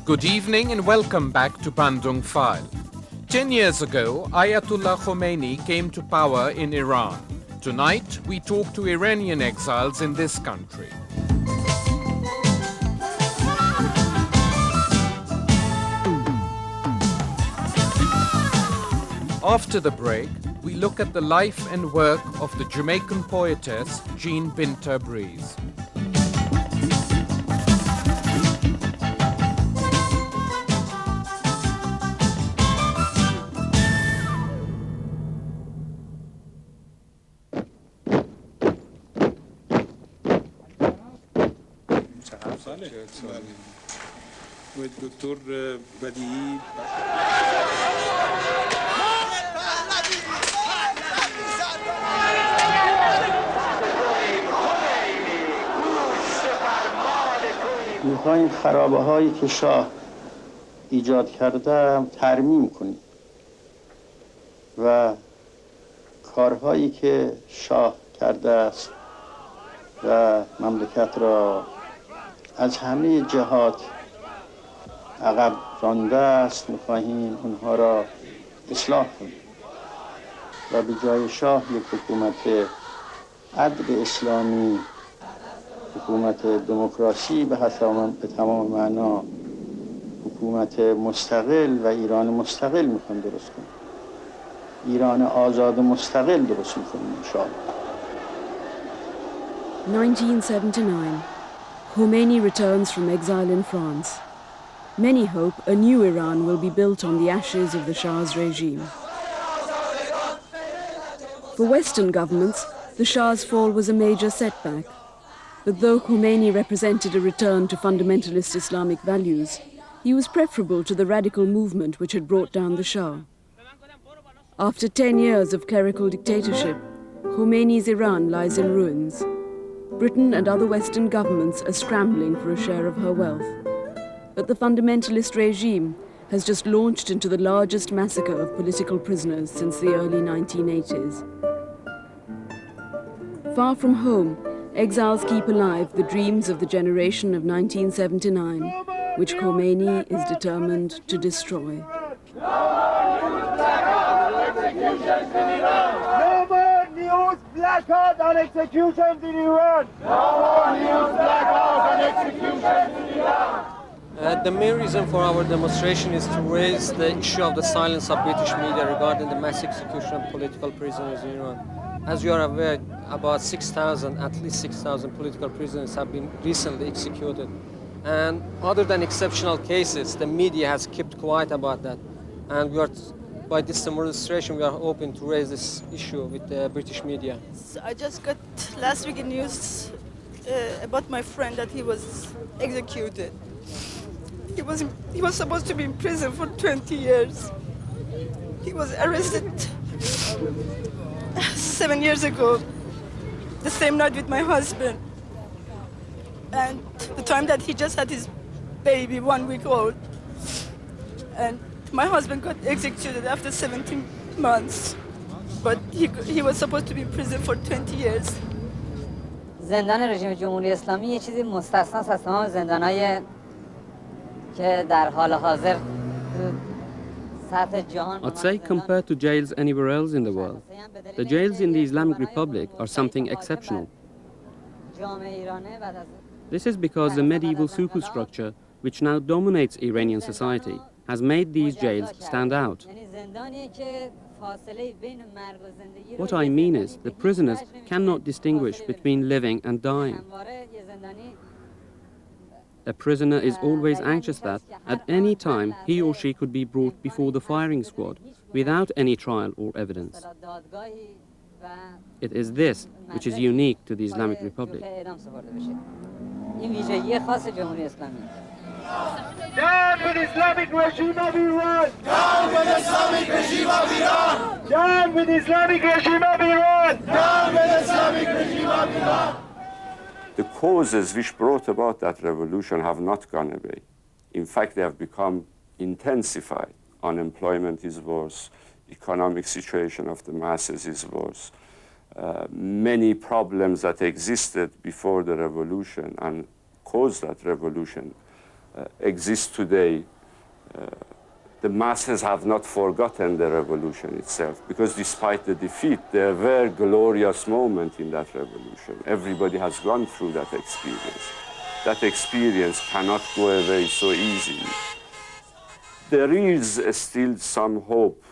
Good evening and welcome back to Bandung File. 10 years ago, Ayatollah Khomeini came to power in Iran. Tonight, we talk to Iranian exiles in this country. After the break, we look at the life and work of the Jamaican poetess Jean Binta Breeze. دکتر بدیعی میخوایم خرابه هایی که شاه ایجاد کرده ترمیم کنیم و کارهایی که شاه کرده است و مملکت را از همه جهات عقب رانده است، میخواهیم اونها را اصلاح کنیم و به جای شاه یک حکومت عدل اسلامی، حکومت دموکراسی به تمام معنا، حکومت مستقل و ایران مستقل میخوایم درست کنیم. ایران آزاد مستقل درست میکنیم انشاءالله. 1979. Khomeini returns from exile in France. Many hope a new Iran will be built on the ashes of the Shah's regime. For Western governments, the Shah's fall was a major setback. But though Khomeini represented a return to fundamentalist Islamic values, he was preferable to the radical movement which had brought down the Shah. After 10 years of clerical dictatorship, Khomeini's Iran lies in ruins. Britain and other Western governments are scrambling for a share of her wealth. But the fundamentalist regime has just launched into the largest massacre of political prisoners since the early 1980s. Far from home, exiles keep alive the dreams of the generation of 1979, which Khomeini is determined to destroy. Blackout and executions in Iran! No more news blackouts and executions in Iran! The main reason for our demonstration is to raise the issue of the silence of British media regarding the mass execution of political prisoners in Iran. As you are aware, about 6,000, at least 6,000 political prisoners have been recently executed. And other than exceptional cases, the media has kept quiet about that. And we are, by this demonstration, we are hoping to raise this issue with the British media. So I just got last week in news about my friend that he was executed. He was supposed to be in prison for 20 years. He was arrested 7 years ago, the same night with my husband. And the time that he just had his baby, 1 week old. And my husband got executed after 17 months. But he was supposed to be in prison for 20 years. زندان رژیم جمهوری اسلامی یه چیزی مستثنا از تمام زندان‌های که در حال حاضر سطح جهان I'd say compared to jails anywhere else in the world, the jails in the Islamic Republic are something exceptional. This is because the medieval superstructure, which now dominates Iranian society, has made these jails stand out. What I mean is, the prisoners cannot distinguish between living and dying. A prisoner is always anxious that, at any time, he or she could be brought before the firing squad, without any trial or evidence. It is this which is unique to the Islamic Republic. Down with Islamic regime of Iran! Down with Islamic regime of Iran! Down with Islamic regime of Iran! Down with Islamic regime of Iran! The causes which brought about that revolution have not gone away. In fact, they have become intensified. Unemployment is worse, economic situation of the masses is worse. Many problems that existed before the revolution and caused that revolution exists today, the masses have not forgotten the revolution itself, because despite the defeat, there were glorious moments in that revolution. Everybody has gone through that experience. That experience cannot go away so easily. There is still some hope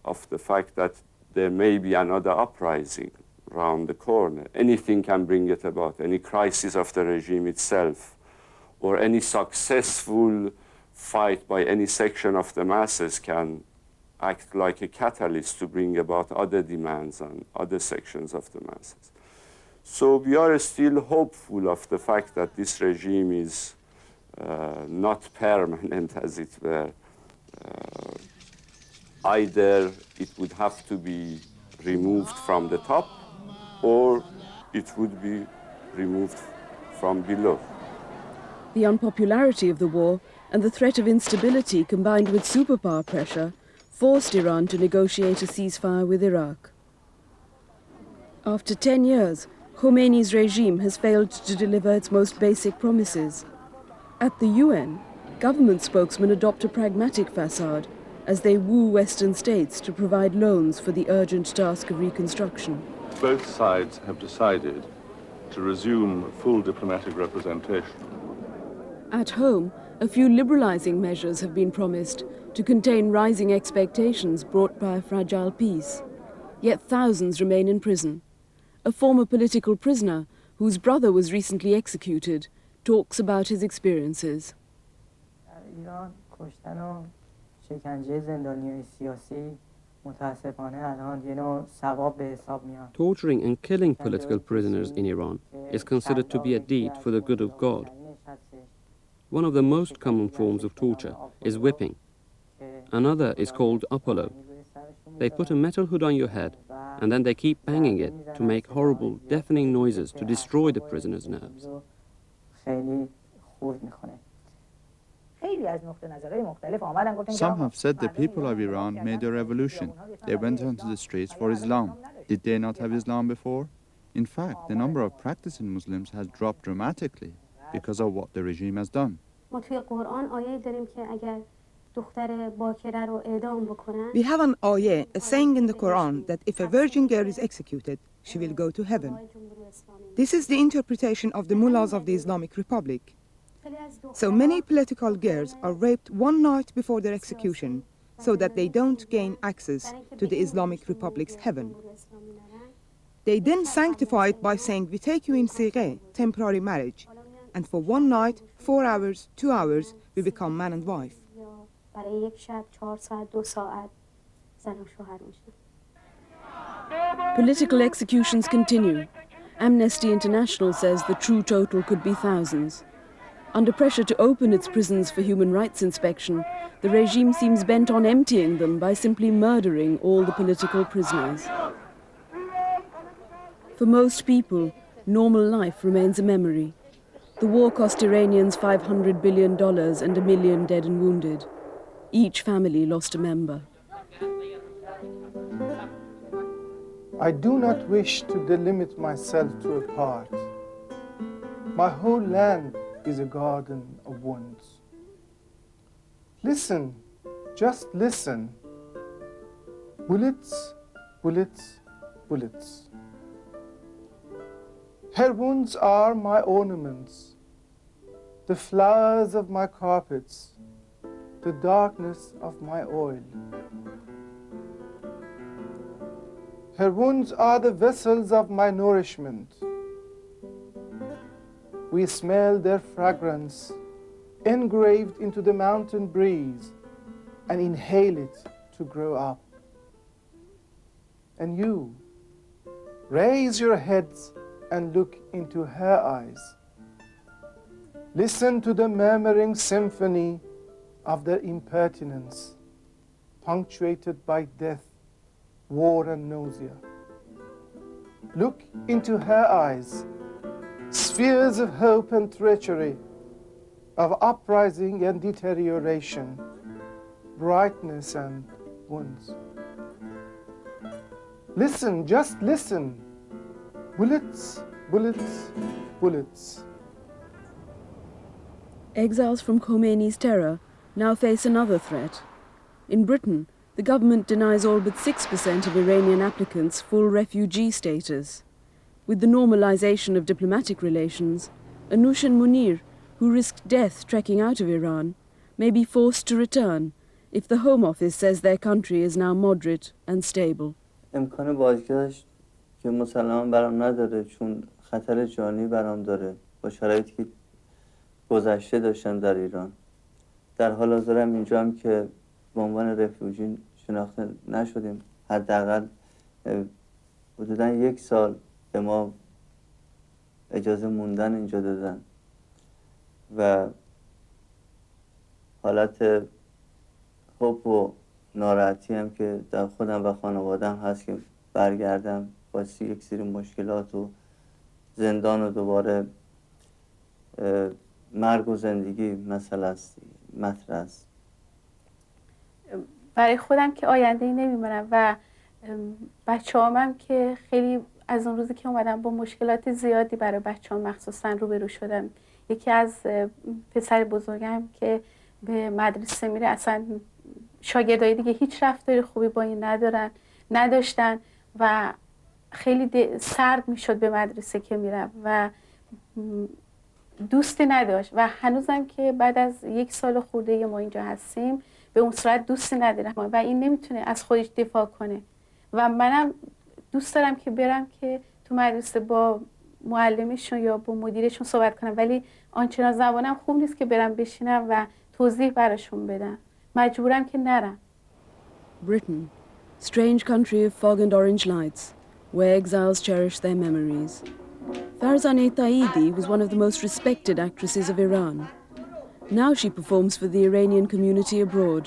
of the fact that there may be another uprising around the corner. Anything can bring it about, any crisis of the regime itself, or any successful fight by any section of the masses can act like a catalyst to bring about other demands on other sections of the masses. So we are still hopeful of the fact that this regime is not permanent, as it were. Either it would have to be removed from the top, or it would be removed from below. The unpopularity of the war and the threat of instability combined with superpower pressure forced Iran to negotiate a ceasefire with Iraq. After 10 years, Khomeini's regime has failed to deliver its most basic promises. At the UN, government spokesmen adopt a pragmatic facade as they woo Western states to provide loans for the urgent task of reconstruction. Both sides have decided to resume full diplomatic representation. At home, a few liberalizing measures have been promised to contain rising expectations brought by a fragile peace. Yet thousands remain in prison. A former political prisoner, whose brother was recently executed, talks about his experiences. Torturing and killing political prisoners in Iran is considered to be a deed for the good of God. One of the most common forms of torture is whipping. Another is called Apollo. They put a metal hood on your head and then they keep banging it to make horrible, deafening noises to destroy the prisoner's nerves. Some have said the people of Iran made a revolution. They went onto the streets for Islam. Did they not have Islam before? In fact, the number of practicing Muslims has dropped dramatically because of what the regime has done. We have an ayah, a saying in the Quran that if a virgin girl is executed, she will go to heaven. This is the interpretation of the mullahs of the Islamic Republic. So many political girls are raped one night before their execution so that they don't gain access to the Islamic Republic's heaven. They then sanctify it by saying, we take you in sighe, temporary marriage, and for one night, 4 hours, 2 hours, we become man and wife. Political executions continue. Amnesty International says the true total could be thousands. Under pressure to open its prisons for human rights inspection, the regime seems bent on emptying them by simply murdering all the political prisoners. For most people, normal life remains a memory. The war cost Iranians $500 billion and 1 million dead and wounded. Each family lost a member. I do not wish to delimit myself to a part. My whole land is a garden of wounds. Listen, just listen. Bullets, bullets, bullets. Her wounds are my ornaments, the flowers of my carpets, the darkness of my oil. Her wounds are the vessels of my nourishment. We smell their fragrance, engraved into the mountain breeze, and inhale it to grow up. And you, raise your heads and look into her eyes. Listen to the murmuring symphony of their impertinence, punctuated by death, war, and nausea. Look into her eyes, spheres of hope and treachery, of uprising and deterioration, brightness and wounds. Listen, just listen. Bullets, bullets, bullets. Exiles from Khomeini's terror now face another threat. In Britain, the government denies all but 6% of Iranian applicants full refugee status. With the normalization of diplomatic relations, Anoush and Munir, who risked death trekking out of Iran, may be forced to return if the Home Office says their country is now moderate and stable. امکان بازگشت که مسلما برام نداره چون خطر جانی برام داره با شرایطی که گذشته داشتم در ایران. در حال حاضرم اینجام که به عنوان رفیوجی شناخته نشدیم. حداقل حدوداً 1 سال به ما اجازه موندن اینجا دادن و حالت خوب و ناراحتی هم که در خودم و خانوادم هست که برگردم با یک سری مشکلات و زندان و دوباره مرگ و زندگی مسئله است، مطرح است. برای خودم که آینده‌ای نمی‌بینم و بچه‌هام هم که خیلی از اون روزی که اومدم با مشکلات زیادی برای بچه‌هام مخصوصا روبرو شدم. یکی از پسر بزرگم که به مدرسه میره اصلا شاگردای دیگه هیچ رفتار خوبی با این نداشتن و خیلی سرد میشد به مدرسه که میرم و دوستی نداشت و هنوزم که بعد از 1 سال خورده ما اینجا هستیم به اون صورت دوستی نداره و این نمیتونه از خودش دفاع کنه و منم دوست دارم که برم که تو مدرسه با معلمشون یا با مدیرشون صحبت کنم ولی آنچنان زبانم خوب نیست که برم بشینم و توضیح براشون بدم. مجبورم که نرم. Britain, strange country of fog and orange lights, where exiles cherish their memories. Farzaneh Taidi was one of the most respected actresses of Iran. Now she performs for the Iranian community abroad,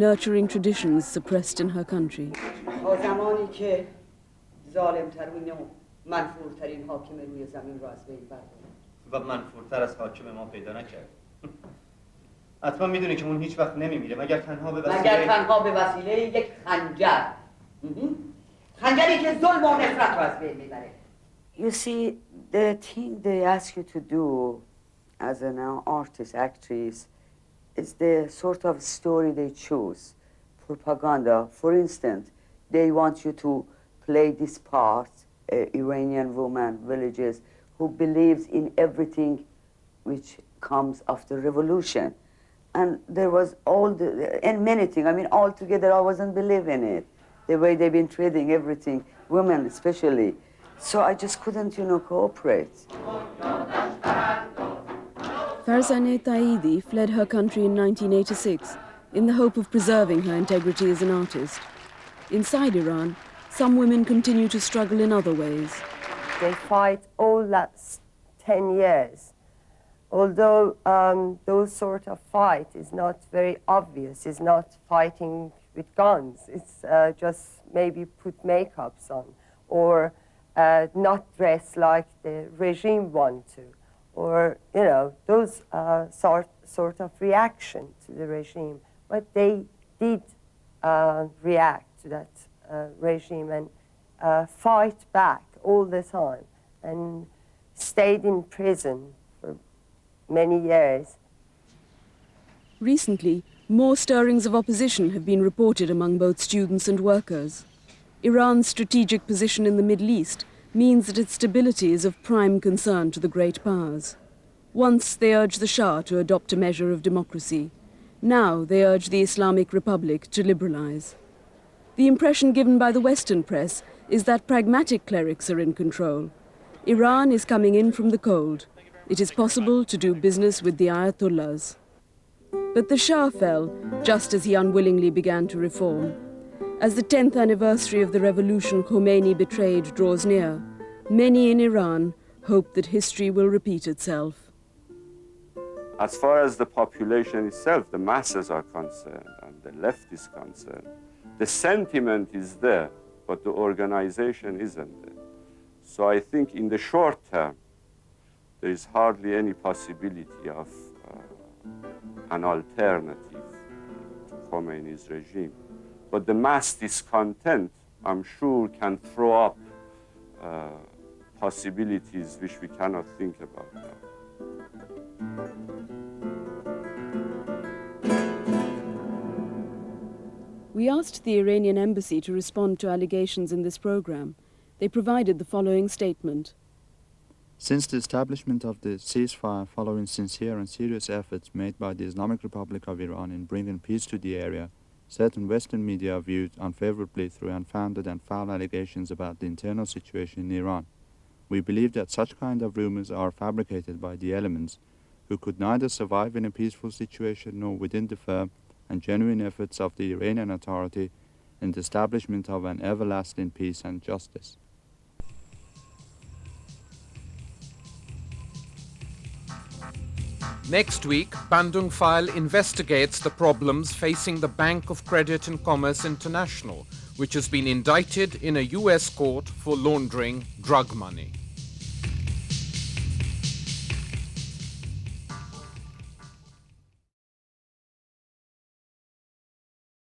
nurturing traditions suppressed in her country. و منفورتر از حاکم ما پیدا نکرد. حتما میدونی که اون هیچ وقت نمیمیره مگر تنها به وسیله یک خنجر. خنجری که ظلم و نفرت رو از بین میبره. You see, the thing they ask you to do as an artist, actress, is the sort of story they choose. Propaganda. For instance, they want you to play this part, Iranian woman, villages, who believes in everything which comes after revolution. And there was and many things. I mean, altogether, I wasn't believing it. The way they've been treating everything, women especially. So I just couldn't, cooperate. Farzaneh Taidi fled her country in 1986 in the hope of preserving her integrity as an artist. Inside Iran, some women continue to struggle in other ways. They fight all last 10 years. Although those sort of fight is not very obvious, it's not fighting with guns, it's just maybe put makeups on, or not dress like the regime want to, or, those sort of reaction to the regime. But they did react to that regime and fight back all the time and stayed in prison for many years. Recently, more stirrings of opposition have been reported among both students and workers. Iran's strategic position in the Middle East means that its stability is of prime concern to the great powers. Once they urged the Shah to adopt a measure of democracy. Now they urge the Islamic Republic to liberalize. The impression given by the Western press is that pragmatic clerics are in control. Iran is coming in from the cold. It is possible to do business with the Ayatollahs. But the Shah fell just as he unwillingly began to reform. As the 10th anniversary of the revolution Khomeini betrayed draws near, many in Iran hope that history will repeat itself. As far as the population itself, the masses are concerned, and the left is concerned, the sentiment is there, but the organization isn't there. So I think in the short term, there is hardly any possibility of an alternative to Khomeini's regime. But the mass discontent, I'm sure, can throw up possibilities which we cannot think about now. We asked the Iranian embassy to respond to allegations in this program. They provided the following statement. Since the establishment of the ceasefire following sincere and serious efforts made by the Islamic Republic of Iran in bringing peace to the area, certain Western media are viewed unfavorably through unfounded and foul allegations about the internal situation in Iran. We believe that such kind of rumors are fabricated by the elements who could neither survive in a peaceful situation nor within the firm and genuine efforts of the Iranian authority in the establishment of an everlasting peace and justice. Next week, Bandung File investigates the problems facing the Bank of Credit and Commerce International, which has been indicted in a US court for laundering drug money.